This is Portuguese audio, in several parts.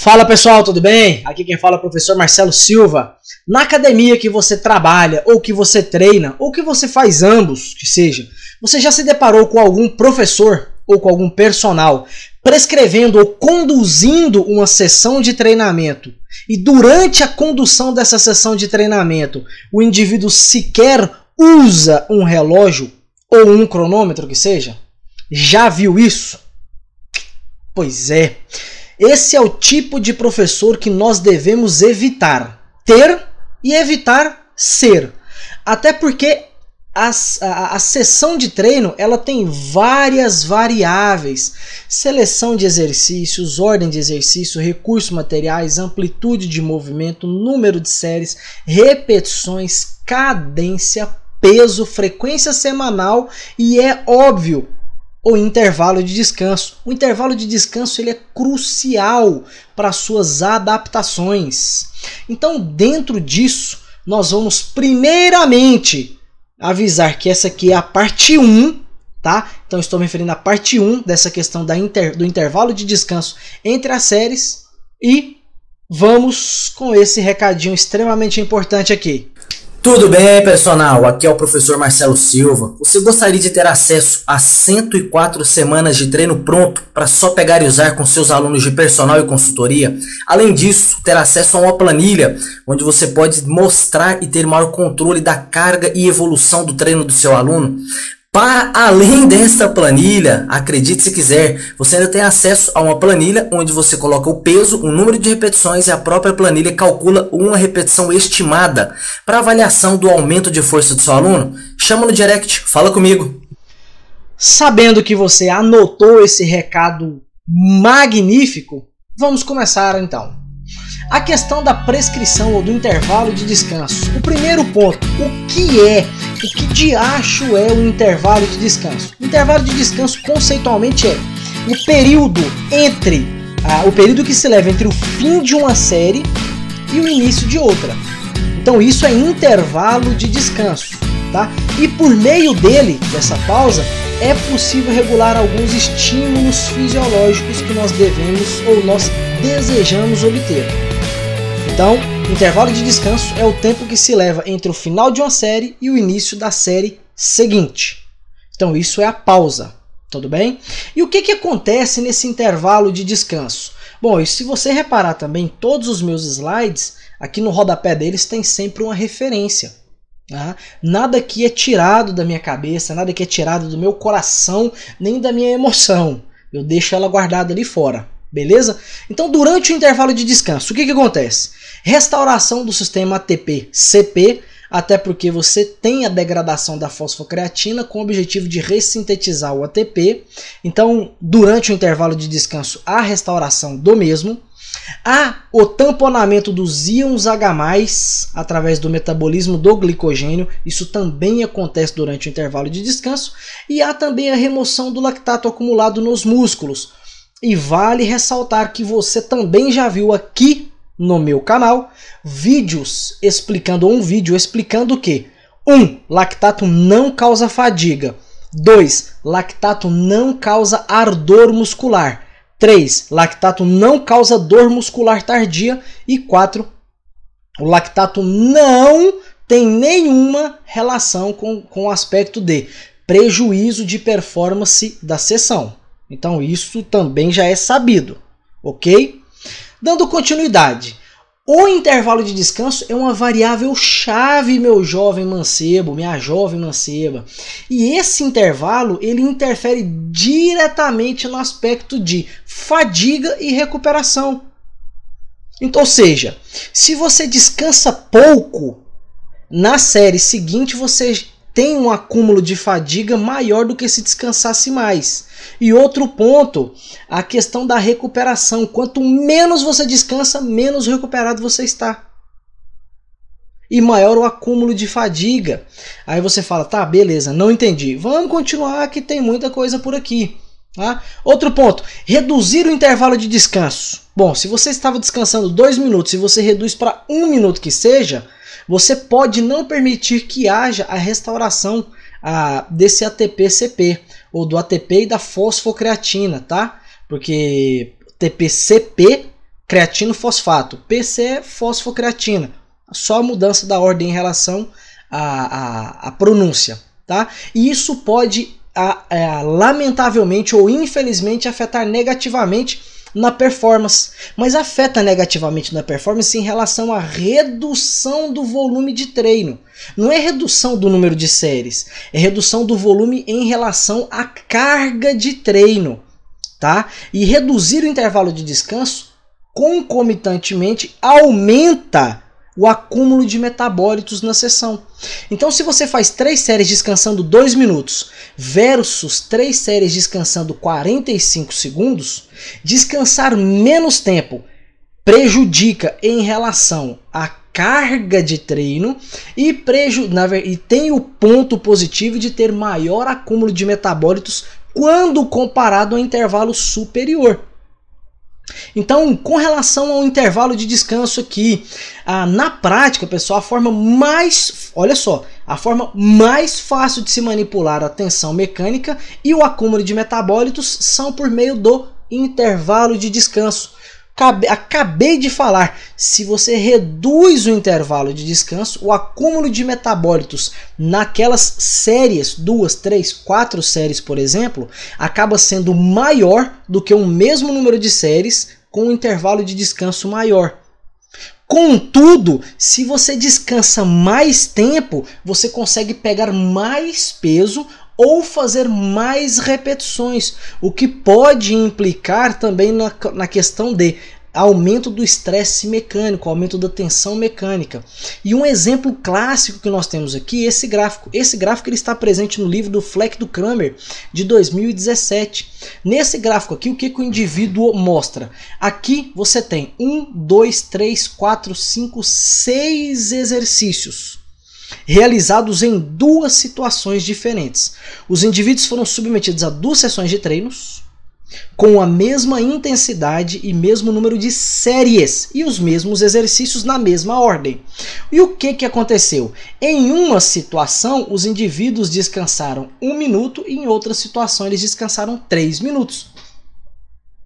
Fala pessoal, tudo bem? Aqui quem fala é o professor Marcelo Silva. Na academia que você trabalha, ou que você treina, ou que você faz ambos, que seja, você já se deparou com algum professor ou com algum personal prescrevendo ou conduzindo uma sessão de treinamento e durante a condução dessa sessão de treinamento o indivíduo sequer usa um relógio ou um cronômetro que seja? Já viu isso? Pois é. Esse é o tipo de professor que nós devemos evitar ter e evitar ser. Até porque a sessão de treino ela tem várias variáveis. Seleção de exercícios, ordem de exercício, recursos materiais, amplitude de movimento, número de séries, repetições, cadência, peso, frequência semanal e é óbvio, o intervalo de descanso. O intervalo de descanso ele é crucial para suas adaptações. Então, dentro disso, nós vamos primeiramente avisar que essa aqui é a parte 1, tá? Então, estou me referindo à parte 1 dessa questão do intervalo de descanso entre as séries e vamos com esse recadinho extremamente importante aqui. Tudo bem, personal? Aqui é o professor Marcelo Silva. Você gostaria de ter acesso a 104 semanas de treino pronto para só pegar e usar com seus alunos de personal e consultoria? Além disso, ter acesso a uma planilha onde você pode mostrar e ter maior controle da carga e evolução do treino do seu aluno? Para além dessa planilha, acredite se quiser, você ainda tem acesso a uma planilha onde você coloca o peso, o número de repetições e a própria planilha calcula uma repetição estimada para avaliação do aumento de força do seu aluno. Chama no direct, fala comigo. Sabendo que você anotou esse recado magnífico, vamos começar então. A questão da prescrição ou do intervalo de descanso. O primeiro ponto, o que diacho é o intervalo de descanso? O intervalo de descanso conceitualmente é o período o período que se leva entre o fim de uma série e o início de outra. Então isso é intervalo de descanso, tá? E por meio dessa pausa, é possível regular alguns estímulos fisiológicos que nós devemos ou nós desejamos obter. Então, intervalo de descanso é o tempo que se leva entre o final de uma série e o início da série seguinte. Então, isso é a pausa, tudo bem? E o que acontece nesse intervalo de descanso? Bom, e se você reparar também, todos os meus slides, aqui no rodapé deles tem sempre uma referência. Tá? Nada aqui é tirado da minha cabeça, nada aqui é tirado do meu coração, nem da minha emoção. Eu deixo ela guardada ali fora. Beleza? Então, durante o intervalo de descanso, o que acontece? Restauração do sistema ATP-CP, até porque você tem a degradação da fosfocreatina com o objetivo de ressintetizar o ATP. Então, durante o intervalo de descanso, há restauração do mesmo. Há o tamponamento dos íons H+, através do metabolismo do glicogênio. Isso também acontece durante o intervalo de descanso. E há também a remoção do lactato acumulado nos músculos. E vale ressaltar que você também já viu aqui no meu canal um vídeo explicando que 1. Lactato não causa fadiga. 2. Lactato não causa ardor muscular. 3. Lactato não causa dor muscular tardia. E 4. O lactato não tem nenhuma relação com o aspecto de prejuízo de performance da sessão. Então isso também já é sabido, ok? Dando continuidade, o intervalo de descanso é uma variável chave, meu jovem mancebo, minha jovem manceba. E esse intervalo ele interfere diretamente no aspecto de fadiga e recuperação. Então, ou seja, se você descansa pouco, na série seguinte você tem um acúmulo de fadiga maior do que se descansasse mais. E outro ponto, a questão da recuperação. Quanto menos você descansa, menos recuperado você está. E maior o acúmulo de fadiga. Aí você fala, tá, beleza, não entendi. Vamos continuar que tem muita coisa por aqui. Tá? Outro ponto, reduzir o intervalo de descanso. Bom, se você estava descansando 2 minutos e você reduz para 1 minuto que seja, você pode não permitir que haja a restauração desse ATP-CP, ou do ATP e da fosfocreatina, tá? Porque ATP-CP creatino fosfato, PC é fosfocreatina, só a mudança da ordem em relação à pronúncia, tá? E isso pode lamentavelmente ou infelizmente afetar negativamente na performance, mas afeta negativamente na performance em relação à redução do volume de treino. Não é redução do número de séries, é redução do volume em relação à carga de treino, tá? E reduzir o intervalo de descanso concomitantemente aumenta o acúmulo de metabólitos na sessão. Então, se você faz 3 séries descansando 2 minutos versus 3 séries descansando 45 segundos, descansar menos tempo prejudica em relação à carga de treino e tem o ponto positivo de ter maior acúmulo de metabólitos quando comparado ao intervalo superior. Então, com relação ao intervalo de descanso aqui, na prática, pessoal, a forma mais fácil de se manipular a tensão mecânica e o acúmulo de metabólitos são por meio do intervalo de descanso. Acabei de falar, se você reduz o intervalo de descanso, o acúmulo de metabólitos naquelas séries, 2, 3, 4 séries, por exemplo, acaba sendo maior do que o mesmo número de séries com um intervalo de descanso maior. Contudo, se você descansa mais tempo, você consegue pegar mais peso ou fazer mais repetições, o que pode implicar também na questão de aumento do estresse mecânico, aumento da tensão mecânica. E um exemplo clássico que nós temos aqui é esse gráfico. Esse gráfico ele está presente no livro do Fleck do Kramer, de 2017. Nesse gráfico aqui, o que o indivíduo mostra? Aqui você tem 1, 2, 3, 4, 5, 6 exercícios realizados em 2 situações diferentes. Os indivíduos foram submetidos a 2 sessões de treinos com a mesma intensidade e mesmo número de séries e os mesmos exercícios na mesma ordem. E o que aconteceu? Em uma situação, os indivíduos descansaram 1 minuto e em outra situação eles descansaram 3 minutos.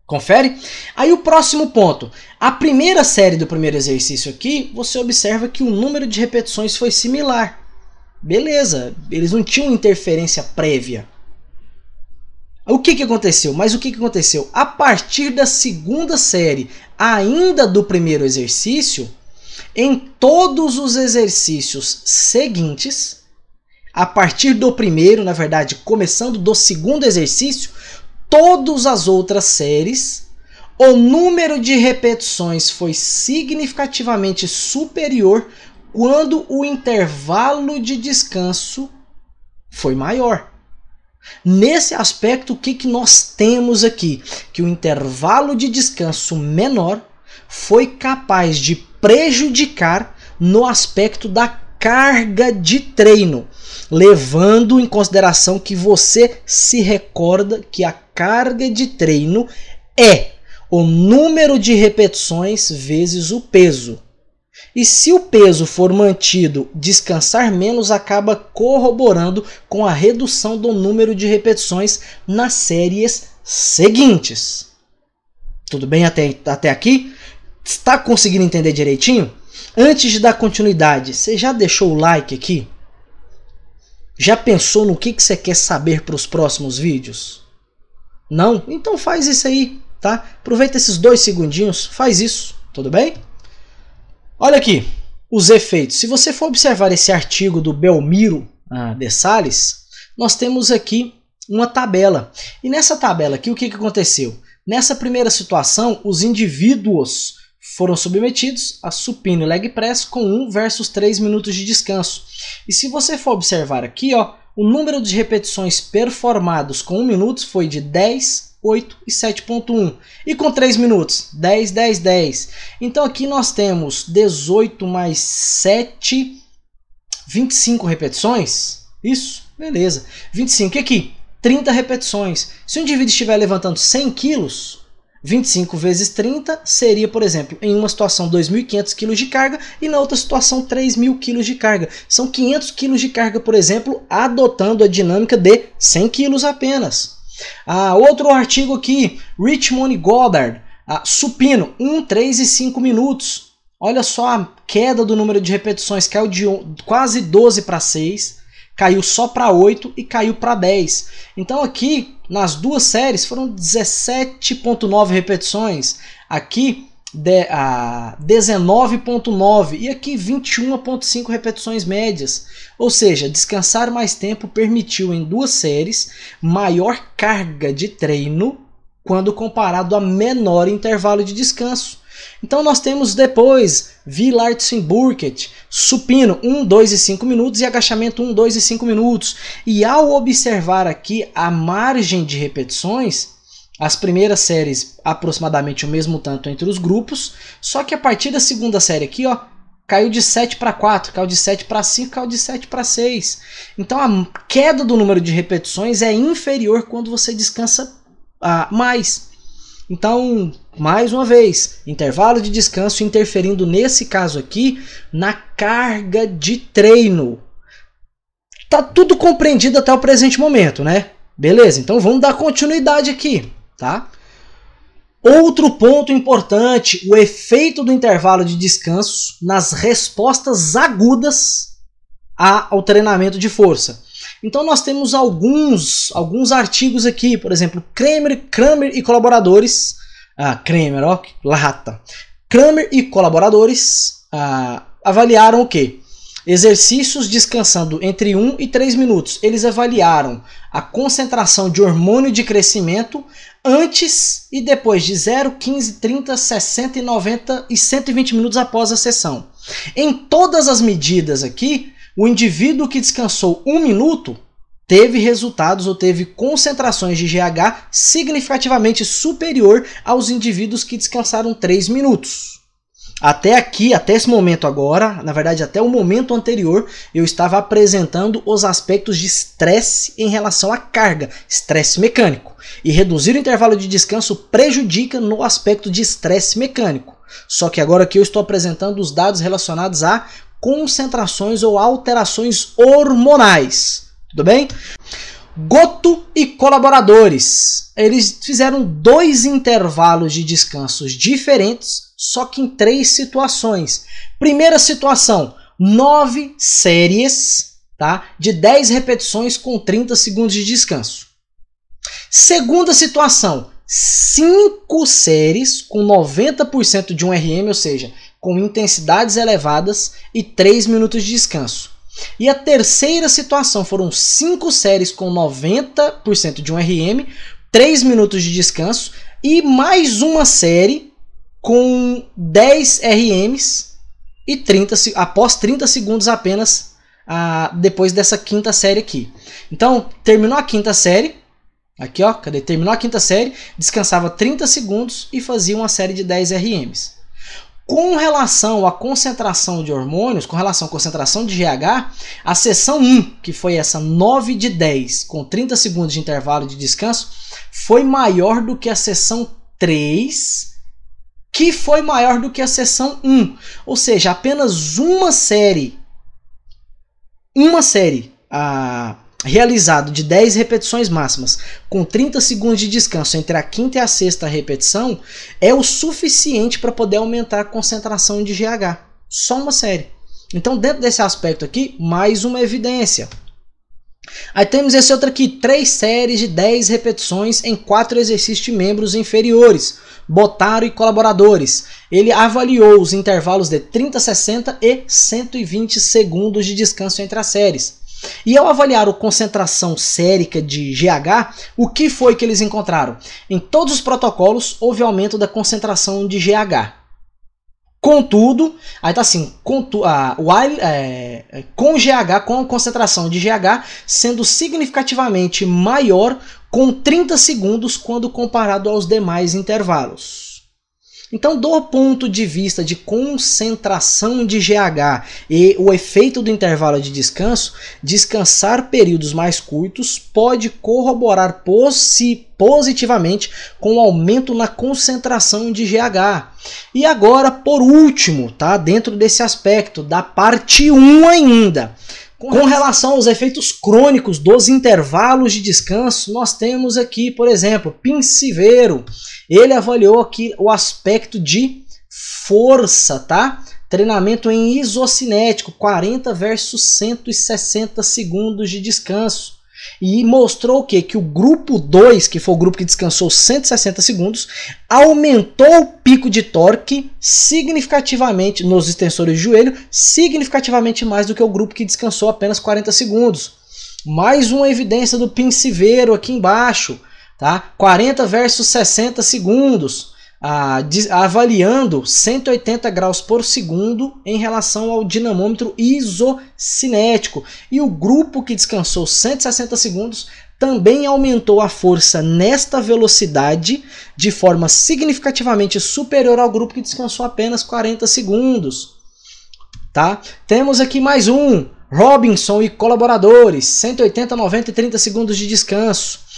Confere? Aí o próximo ponto. A primeira série do primeiro exercício aqui, você observa que o número de repetições foi similar. Beleza, eles não tinham interferência prévia. O que aconteceu? Mas o que aconteceu? A partir da segunda série, ainda do primeiro exercício, em todos os exercícios seguintes, a partir do primeiro, na verdade, começando do segundo exercício, todas as outras séries, o número de repetições foi significativamente superior quando o intervalo de descanso foi maior. Nesse aspecto, o que nós temos aqui? Que o intervalo de descanso menor foi capaz de prejudicar no aspecto da carga de treino, levando em consideração que você se recorda que a carga de treino é o número de repetições vezes o peso. E se o peso for mantido, descansar menos acaba corroborando com a redução do número de repetições nas séries seguintes. Tudo bem até aqui? Está conseguindo entender direitinho? Antes de dar continuidade, você já deixou o like aqui? Já pensou no que você quer saber para os próximos vídeos? Não? Então faz isso aí, tá? Aproveita esses 2 segundinhos, faz isso, tudo bem? Olha aqui, os efeitos. Se você for observar esse artigo do Belmiro de Sales, nós temos aqui uma tabela. E nessa tabela aqui, o que aconteceu? Nessa primeira situação, os indivíduos foram submetidos a supino e leg press com 1 versus 3 minutos de descanso. E se você for observar aqui, ó, o número de repetições performados com 1 minuto foi de 10, 8 e 7.1. E com 3 minutos? 10, 10, 10. Então aqui nós temos 18 mais 7, 25 repetições. Isso, beleza. 25. E aqui? 30 repetições. Se o indivíduo estiver levantando 100 quilos, 25 vezes 30 seria, por exemplo, em uma situação 2.500 kg de carga e na outra situação 3.000 kg de carga. São 500 kg de carga, por exemplo, adotando a dinâmica de 100 kg apenas. Outro artigo aqui, Richmond e Goddard, Supino, 1, 3 e 5 minutos. Olha só a queda do número de repetições, caiu de quase 12 para 6, caiu só para 8 e caiu para 10. Então aqui, nas duas séries, foram 17,9 repetições. Aqui, 19,9 e aqui 21,5 repetições médias. Ou seja, descansar mais tempo permitiu em duas séries maior carga de treino quando comparado a menor intervalo de descanso. Então nós temos depois Villard e Burkett, supino 1, 2 e 5 minutos e agachamento 1, 2 e 5 minutos. E ao observar aqui a margem de repetições, as primeiras séries aproximadamente o mesmo tanto entre os grupos, só que a partir da segunda série aqui, ó, caiu de 7 para 4, caiu de 7 para 5, caiu de 7 para 6. Então a queda do número de repetições é inferior quando você descansa mais. Então, mais uma vez, intervalo de descanso interferindo nesse caso aqui na carga de treino. Tá tudo compreendido até o presente momento, né? Beleza, então vamos dar continuidade aqui, tá? Outro ponto importante, o efeito do intervalo de descanso nas respostas agudas ao treinamento de força. Então nós temos alguns artigos aqui, por exemplo, Kramer e colaboradores, Kramer, ó, lata. Kramer e colaboradores avaliaram o quê? Exercícios descansando entre 1 e 3 minutos. Eles avaliaram a concentração de hormônio de crescimento antes e depois de 0, 15, 30, 60, 90 e 120 minutos após a sessão. Em todas as medidas aqui, o indivíduo que descansou 1 minuto teve resultados ou teve concentrações de GH significativamente superior aos indivíduos que descansaram 3 minutos. Até aqui, até esse momento agora, na verdade até o momento anterior, eu estava apresentando os aspectos de estresse em relação à carga, estresse mecânico. E reduzir o intervalo de descanso prejudica no aspecto de estresse mecânico. Só que agora aqui eu estou apresentando os dados relacionados a concentrações ou alterações hormonais. Tudo bem? Goto e colaboradores. Eles fizeram 2 intervalos de descansos diferentes, só que em 3 situações. Primeira situação, 9 séries, tá? De 10 repetições com 30 segundos de descanso. Segunda situação, 5 séries com 90% de um RM, ou seja, com intensidades elevadas e 3 minutos de descanso. E a terceira situação foram 5 séries com 90% de um RM, 3 minutos de descanso e mais uma série com 10 RMs e após 30 segundos apenas depois dessa quinta série aqui. Então, terminou a quinta série, aqui ó, cadê? Terminou a quinta série, descansava 30 segundos e fazia uma série de 10 RMs. Com relação à concentração de hormônios, com relação à concentração de GH, a sessão 1, que foi essa 9 de 10, com 30 segundos de intervalo de descanso, foi maior do que a sessão 3, que foi maior do que a sessão 1. Ou seja, apenas uma série realizado de 10 repetições máximas com 30 segundos de descanso entre a quinta e a sexta repetição é o suficiente para poder aumentar a concentração de GH. Só uma série. Então, dentro desse aspecto aqui, mais uma evidência. Aí temos esse outro aqui, 3 séries de 10 repetições em 4 exercícios de membros inferiores. Botaro e colaboradores. Ele avaliou os intervalos de 30, 60 e 120 segundos de descanso entre as séries. E ao avaliar a concentração sérica de GH, o que foi que eles encontraram? Em todos os protocolos houve aumento da concentração de GH. Contudo, aí tá assim, com GH, com a concentração de GH sendo significativamente maior com 30 segundos quando comparado aos demais intervalos. Então, do ponto de vista de concentração de GH e o efeito do intervalo de descanso, descansar períodos mais curtos pode corroborar positivamente com o aumento na concentração de GH. E agora, por último, tá? Dentro desse aspecto da parte 1 ainda, Com relação aos efeitos crônicos dos intervalos de descanso, nós temos aqui, por exemplo, Pinsiveiro. Ele avaliou aqui o aspecto de força, tá? Treinamento em isocinético, 40 versus 160 segundos de descanso. E mostrou o quê? Que o grupo 2, que foi o grupo que descansou 160 segundos, aumentou o pico de torque significativamente nos extensores de joelho, significativamente mais do que o grupo que descansou apenas 40 segundos. Mais uma evidência do Pinsiveiro aqui embaixo, tá? 40 versus 60 segundos. Avaliando 180 graus por segundo em relação ao dinamômetro isocinético. E o grupo que descansou 160 segundos também aumentou a força nesta velocidade de forma significativamente superior ao grupo que descansou apenas 40 segundos. Tá? Temos aqui mais um, Robinson e colaboradores, 180, 90 e 30 segundos de descanso.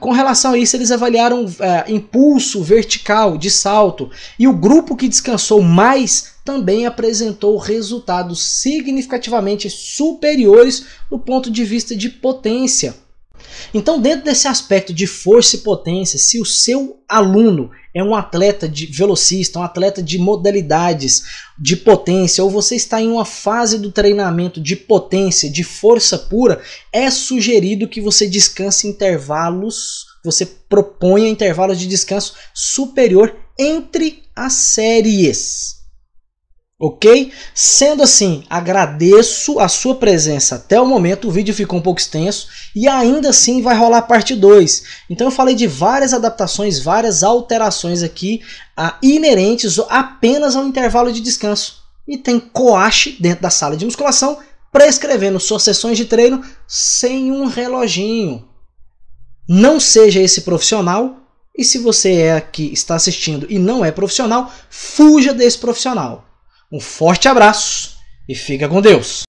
Com relação a isso, eles avaliaram impulso vertical de salto, e o grupo que descansou mais também apresentou resultados significativamente superiores do ponto de vista de potência. Então, dentro desse aspecto de força e potência, se o seu aluno é um atleta de velocista, um atleta de modalidades de potência, ou você está em uma fase do treinamento de potência, de força pura, é sugerido que você descanse intervalos, você proponha intervalos de descanso superior entre as séries. Ok? Sendo assim, agradeço a sua presença até o momento. O vídeo ficou um pouco extenso e ainda assim vai rolar parte 2. Então eu falei de várias adaptações, várias alterações aqui inerentes apenas ao intervalo de descanso. E tem coache dentro da sala de musculação prescrevendo suas sessões de treino sem um reloginho. Não seja esse profissional, e se você é aqui, está assistindo e não é profissional, fuja desse profissional. Um forte abraço e fica com Deus!